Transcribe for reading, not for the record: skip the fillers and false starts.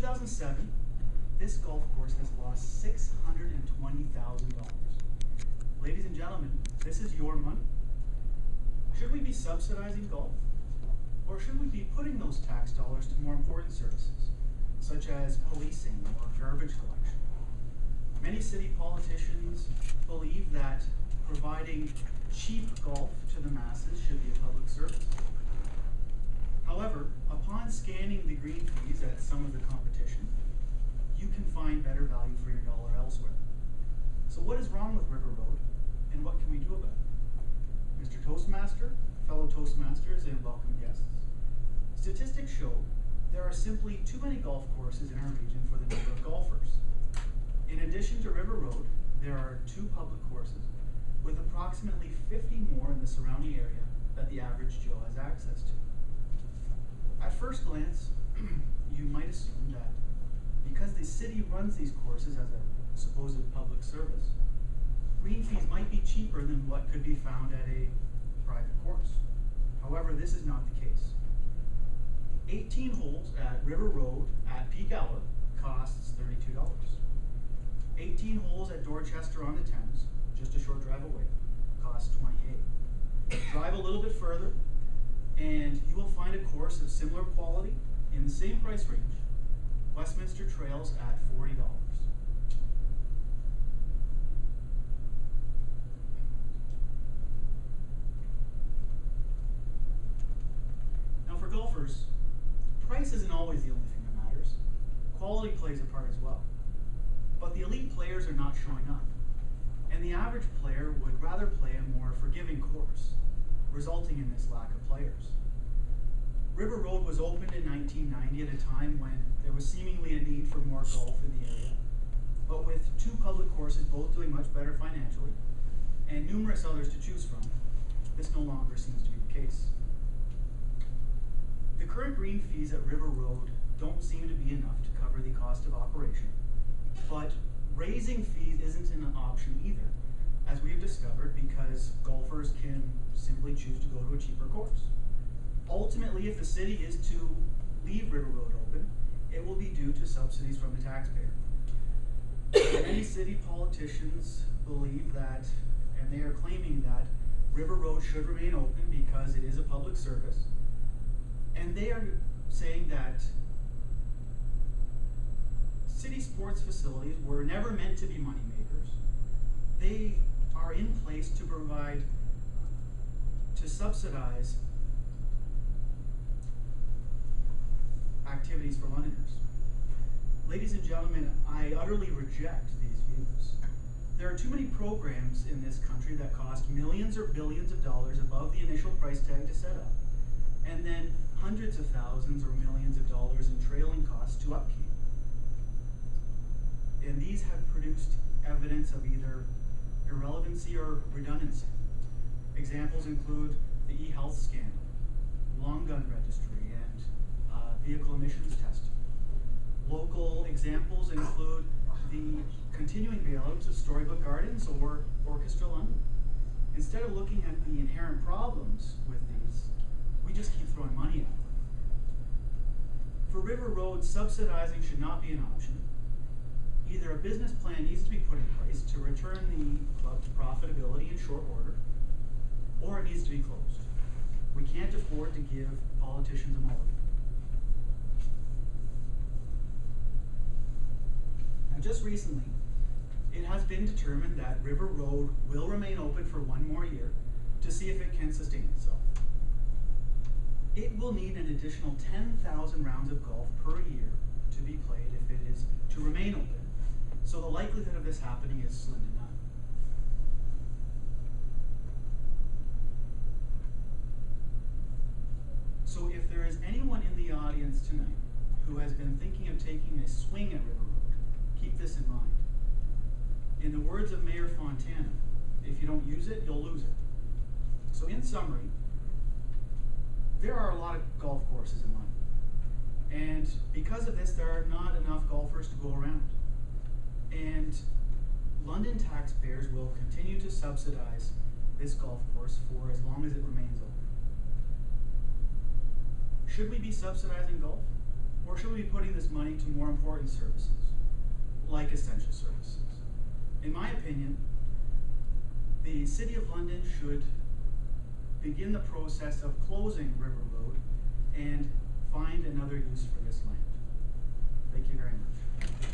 2007, this golf course has lost $620,000. Ladies and gentlemen, this is your money. Should we be subsidizing golf? Or should we be putting those tax dollars to more important services, such as policing or garbage collection? Many city politicians believe that providing cheap golf to the masses should be a public service. However, upon scanning the green fees at some of the competition, you can find better value for your dollar elsewhere. So what is wrong with River Road, and what can we do about it? Mr. Toastmaster, fellow Toastmasters, and welcome guests. Statistics show there are simply too many golf courses in our region for the number of golfers. In addition to River Road, there are 2 public courses with approximately 50 more in the surrounding area that the average Joe has access to. At first glance, you might assume that because the city runs these courses as a supposed public service, green fees might be cheaper than what could be found at a private course. However, this is not the case. 18 holes at River Road at peak hour costs $32. 18 holes at Dorchester on the Thames, just a short drive away, costs $28. Drive a little bit further, and you will find a course of similar quality in the same price range, Westminster Trails at $40. Now for golfers, price isn't always the only thing that matters. Quality plays a part as well. But the elite players are not showing up, and the average player would rather play a more forgiving course, resulting in this lack of players. River Road was opened in 1990 at a time when there was seemingly a need for more golf in the area, but with 2 public courses both doing much better financially, and numerous others to choose from, this no longer seems to be the case. The current green fees at River Road don't seem to be enough to cover the cost of operation, but raising fees isn't an option either, as we've discovered, because golfers can simply choose to go to a cheaper course. Ultimately, if the city is to leave River Road open, it will be due to subsidies from the taxpayer. Many city politicians believe that, and they are claiming that, River Road should remain open because it is a public service, and they are saying that city sports facilities were never meant to be money makers. They are in place to provide, to subsidize activities for Londoners. Ladies and gentlemen, I utterly reject these views. There are too many programs in this country that cost millions or billions of dollars above the initial price tag to set up, and then hundreds of thousands or millions of dollars in trailing costs to upkeep. And these have produced evidence of either irrelevancy or redundancy. Examples include the e-health scandal, long gun registry, and vehicle emissions testing. Local examples include the continuing bailouts of Storybook Gardens or Orchestra London. Instead of looking at the inherent problems with these, we just keep throwing money at them. For River Road, subsidizing should not be an option. Either a business plan needs to be put in place to return the club to profitability in short order, or it needs to be closed. We can't afford to give politicians a mulligan. Now, just recently, it has been determined that River Road will remain open for 1 more year to see if it can sustain itself. It will need an additional 10,000 rounds of golf per year to be played if it is to remain open, so the likelihood of this happening is slim to none. So if there is anyone in the audience tonight who has been thinking of taking a swing at River Road, keep this in mind. In the words of Mayor Fontana, if you don't use it, you'll lose it. So in summary, there are a lot of golf courses in London. And because of this, there are not enough golfers to go around. And London taxpayers will continue to subsidize this golf course for as long as it remains open. Should we be subsidizing golf? Or should we be putting this money to more important services, like essential services? In my opinion, the City of London should begin the process of closing River Road and find another use for this land. Thank you very much.